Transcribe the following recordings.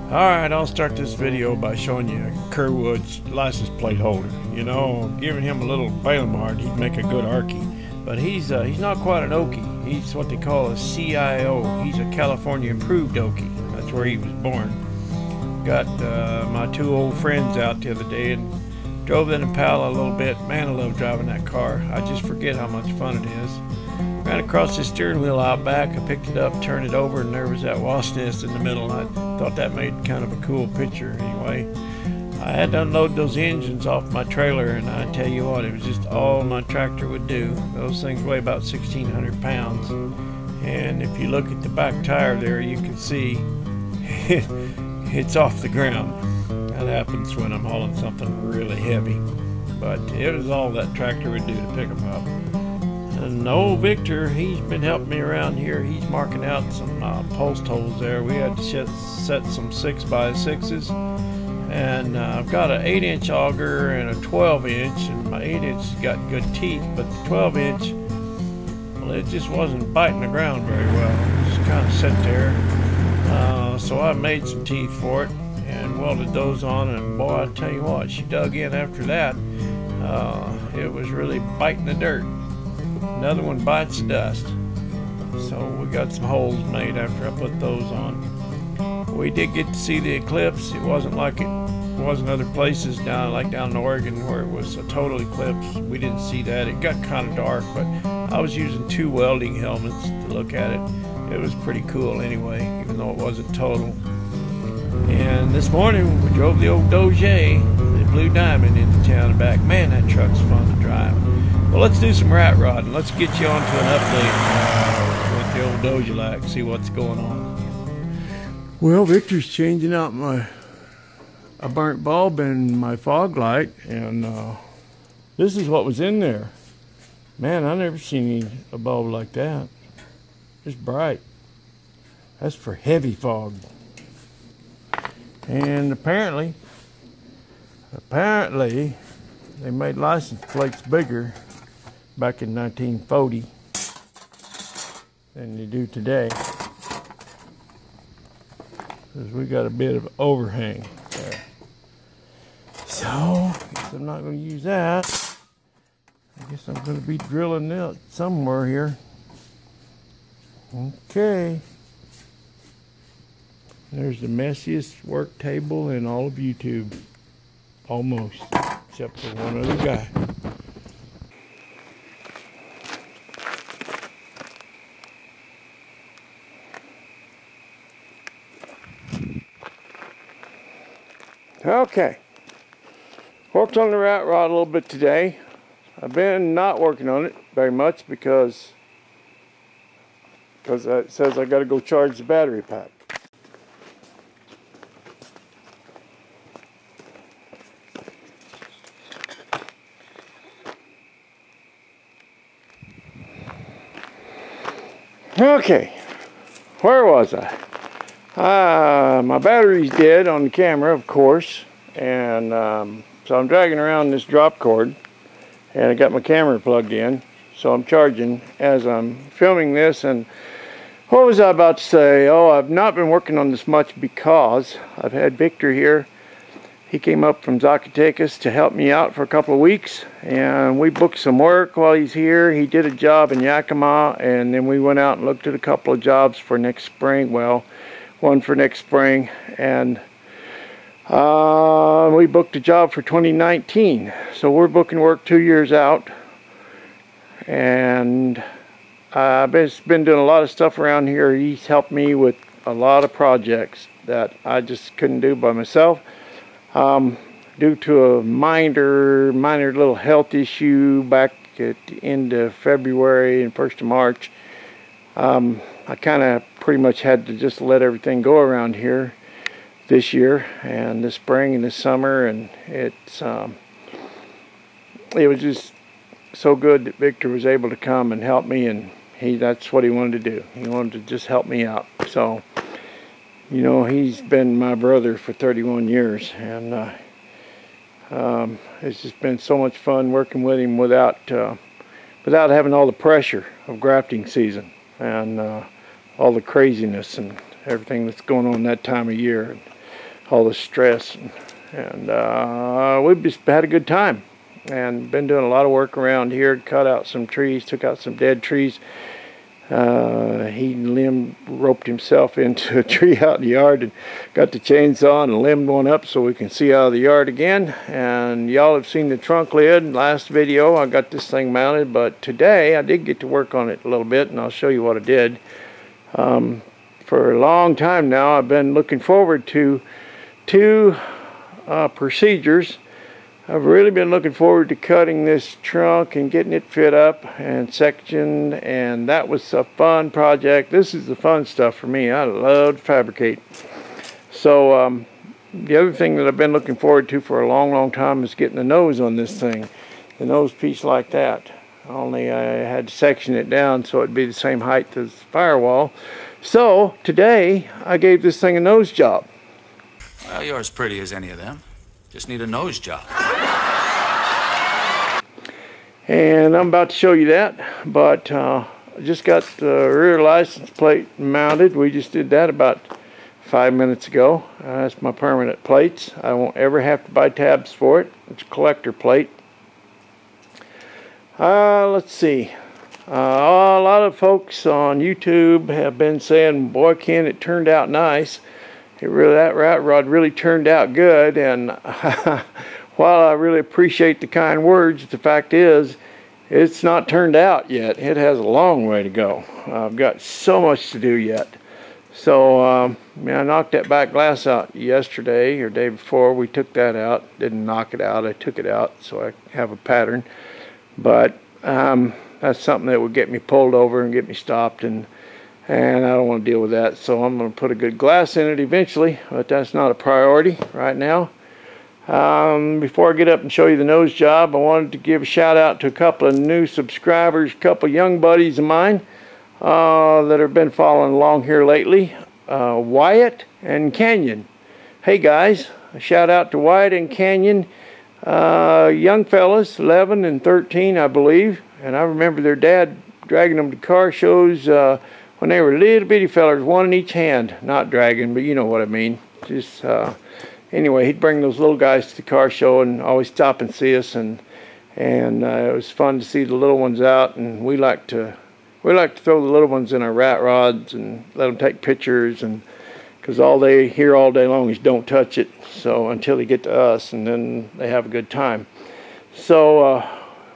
Alright, I'll start this video by showing you Kerwood's license plate holder. You know, giving him a little Balaam hard, he'd make a good Arkie. But he's not quite an Okie. He's what they call a CIO. He's a California Improved Okie. That's where he was born. Got my two old friends out the other day and drove that Impala a little bit. Man, I love driving that car. I just forget how much fun it is. Ran across the steering wheel out back. I picked it up, turned it over, and there was that wasp nest in the middle. I thought that made kind of a cool picture anyway. I had to unload those engines off my trailer, and I tell you what, it was just all my tractor would do. Those things weigh about 1,600 pounds. And if you look at the back tire there, you can see it's off the ground. That happens when I'm hauling something really heavy. But it was all that tractor would do to pick them up. And old Victor, he's been helping me around here. He's marking out some post holes there. We had to set some 6x6s. And I've got an 8-inch auger and a 12-inch. And my 8-inch has got good teeth, but the 12-inch, well, it just wasn't biting the ground very well. It just kind of sat there. So I made some teeth for it and welded those on. And boy, I tell you what, she dug in after that. It was really biting the dirt. Another one bites dust. So we got some holes made after I put those on. We did get to see the eclipse. It wasn't like it wasn't other places down in Oregon where it was a total eclipse. We didn't see that. It got kind of dark, but I was using 2 welding helmets to look at it. It was pretty cool anyway, even though it wasn't total. And this morning we drove the old Doje'llac, the Blue Diamond, into town and back. Man, that truck's fun to drive. Well, let's do some rat rodding. Let's get you on to an update with the old Doje'llac, see what's going on. Well, Victor's changing out a burnt bulb in my fog light, and this is what was in there. Man, I never seen a bulb like that. It's bright. That's for heavy fog. And apparently they made license plates bigger back in 1940 than they do today, because we got a bit of overhang there. So I guess I'm not going to use that. I guess I'm going to be drilling it somewhere here. Okay, there's the messiest work table in all of YouTube, almost, except for one other guy. Okay, worked on the rat rod a little bit today. I've been not working on it very much because it says I got to go charge the battery pack. Okay, where was I? My battery's dead on the camera, of course, and so I'm dragging around this drop cord, and I got my camera plugged in, so I'm charging as I'm filming this. And what was I about to say? Oh, I've not been working on this much because I've had Victor here. He came up from Zacatecas to help me out for a couple of weeks, and we booked some work while he's here. He did a job in Yakima, and then we went out and looked at a couple of jobs for next spring. Well, one for next spring, and we booked a job for 2019. So we're booking work 2 years out, and I've been doing a lot of stuff around here. He's helped me with a lot of projects that I just couldn't do by myself. Due to a minor little health issue back at the end of February and 1st of March, I kind of pretty much had to just let everything go around here this year and this spring and this summer, and it was just so good that Victor was able to come and help me, and that's what he wanted to do. He wanted to just help me out. So, you know, he's been my brother for 31 years, and it's just been so much fun working with him without having all the pressure of grafting season and all the craziness and everything that's going on that time of year. all the stress. And we've just had a good time and been doing a lot of work around here. Cut out some trees, took out some dead trees. He roped himself into a tree out in the yard and got the chainsaw and limbed one up so we can see out of the yard again. And y'all have seen the trunk lid. Last video I got this thing mounted, but today I did get to work on it a little bit, and I'll show you what I did. For a long time now I've been looking forward to two procedures. I've really been looking forward to cutting this trunk and getting it fit up and sectioned, and that was a fun project. This is the fun stuff for me. I love to fabricate. So the other thing that I've been looking forward to for a long time is getting the nose on this thing. The nose piece like that. Only I had to section it down so it'd be the same height as the firewall. So today I gave this thing a nose job. Well, you're as pretty as any of them. Just need a nose job. And I'm about to show you that, but I just got the rear license plate mounted. We just did that about 5 minutes ago. That's my permanent plates. I won't ever have to buy tabs for it. It's a collector plate. Let's see. A lot of folks on YouTube have been saying, boy, Ken, it turned out nice. That rat rod really turned out good, and while I really appreciate the kind words, the fact is it's not turned out yet. It has a long way to go. I've got so much to do yet. So I knocked that back glass out yesterday or day before. We took that out. Didn't knock it out. I took it out so I have a pattern. But that's something that would get me pulled over and get me stopped, and I don't want to deal with that. So I'm going to put a good glass in it eventually, but that's not a priority right now. Before I get up and show you the nose job, I wanted to give a shout out to a couple of new subscribers, a couple of young buddies of mine that have been following along here lately. Wyatt and Canyon. Hey guys, a shout out to Wyatt and Canyon. Young fellas, 11 and 13 I believe, and I remember their dad dragging them to car shows when they were little bitty fellers, one in each hand. Not dragging, but you know what I mean. Just anyway, he'd bring those little guys to the car show and always stop and see us, and it was fun to see the little ones out. And we like to throw the little ones in our rat rods and let them take pictures, and because all they hear all day long is don't touch it. So until they get to us, and then they have a good time. So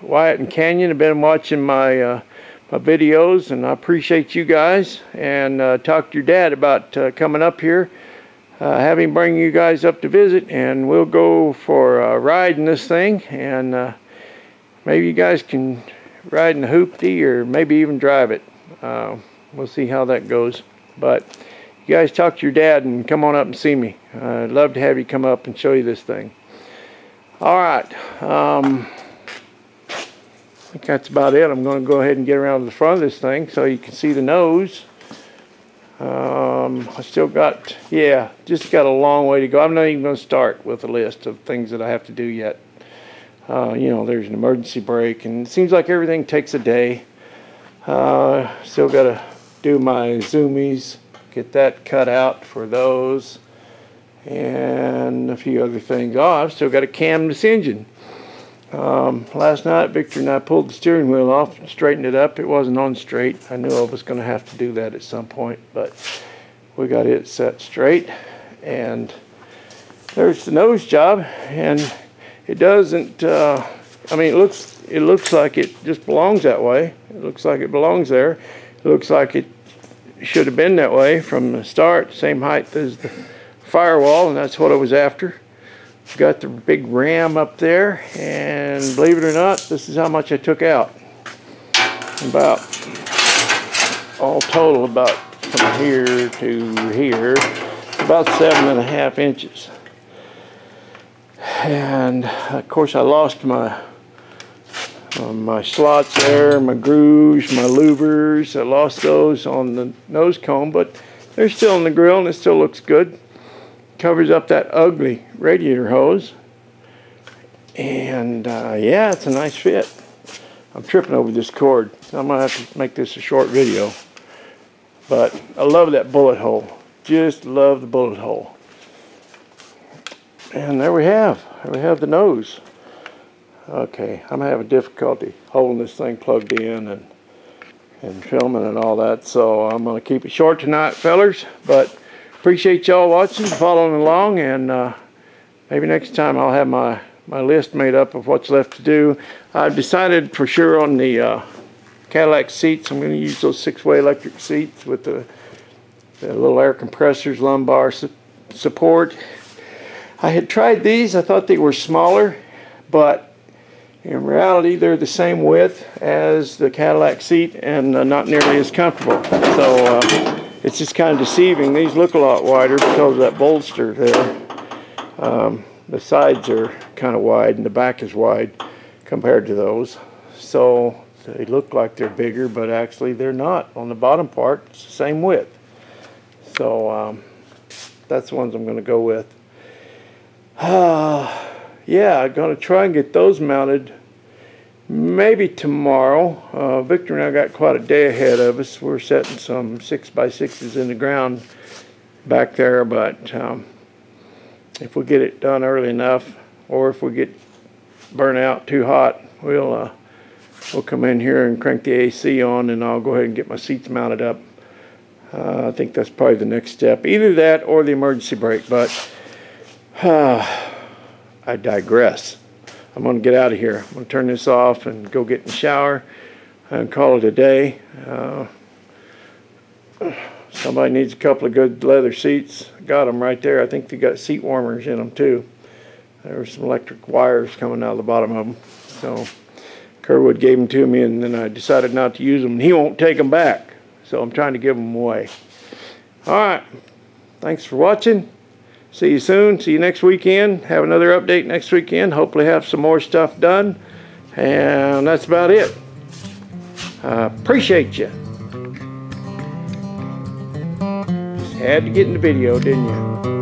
Wyatt and Canyon have been watching my videos, and I appreciate you guys, and talk to your dad about coming up here, have him bring you guys up to visit, and we'll go for a ride in this thing, and maybe you guys can ride in the hoopty or maybe even drive it. We'll see how that goes. But you guys talk to your dad and come on up and see me. I'd love to have you come up and show you this thing. Alright, I think that's about it. I'm going to go ahead and get around to the front of this thing so you can see the nose. I still got, just got a long way to go. I'm not even going to start with a list of things that I have to do yet. You know, there's an emergency brake, and it seems like everything takes a day. Still got to do my zoomies, get that cut out for those, and a few other things. Oh, I've still got to cam this engine. Last night Victor and I pulled the steering wheel off and straightened it up. It wasn't on straight. I knew I was going to have to do that at some point, but we got it set straight. And there's the nose job, and it doesn't I mean, it looks like it just belongs that way. It looks like it belongs there. It looks like it should have been that way from the start, same height as the firewall, and that's what I was after. Got the big ram up there, and believe it or not, this is how much I took out. About, all total, about from here to here, about 7.5 inches. And of course I lost my my slots there, my grooves, my louvers. I lost those on the nose cone, but they're still in the grill and it still looks good. Covers up that ugly radiator hose, and yeah, it's a nice fit. I'm tripping over this cord, so I'm gonna have to make this a short video, but I love that bullet hole. Just love the bullet hole. And there we have the nose. Okay, I'm having difficulty holding this thing plugged in and filming and all that, so I'm going to keep it short tonight, fellers. But appreciate y'all watching, following along, and maybe next time I'll have my list made up of what's left to do. I've decided for sure on the Cadillac seats. I'm going to use those 6-way electric seats with the little air compressors, lumbar support. I had tried these. I thought they were smaller, but in reality they're the same width as the Cadillac seat and not nearly as comfortable. So it's just kind of deceiving. These look a lot wider because of that bolster there. The sides are kind of wide and the back is wide compared to those. So they look like they're bigger, but actually they're not. On the bottom part, it's the same width. So that's the ones I'm going to go with. Yeah, I'm going to try and get those mounted maybe tomorrow. Victor and I got quite a day ahead of us. We're setting some 6x6s in the ground back there, but if we get it done early enough, or if we get burnt out too hot, we'll come in here and crank the AC on, and I'll go ahead and get my seats mounted up. I think that's probably the next step. Either that or the emergency brake, but I digress. I'm going to get out of here. I'm going to turn this off and go get in the shower and call it a day. Somebody needs a couple of good leather seats. Got them right there. I think they got seat warmers in them too. There were some electric wires coming out of the bottom of them. So Kerwood gave them to me, and then I decided not to use them, and he won't take them back. So I'm trying to give them away. All right. Thanks for watching. See you soon. See you next weekend. Have another update next weekend. Hopefully have some more stuff done. And that's about it. Appreciate you. Just had to get in the video, didn't you?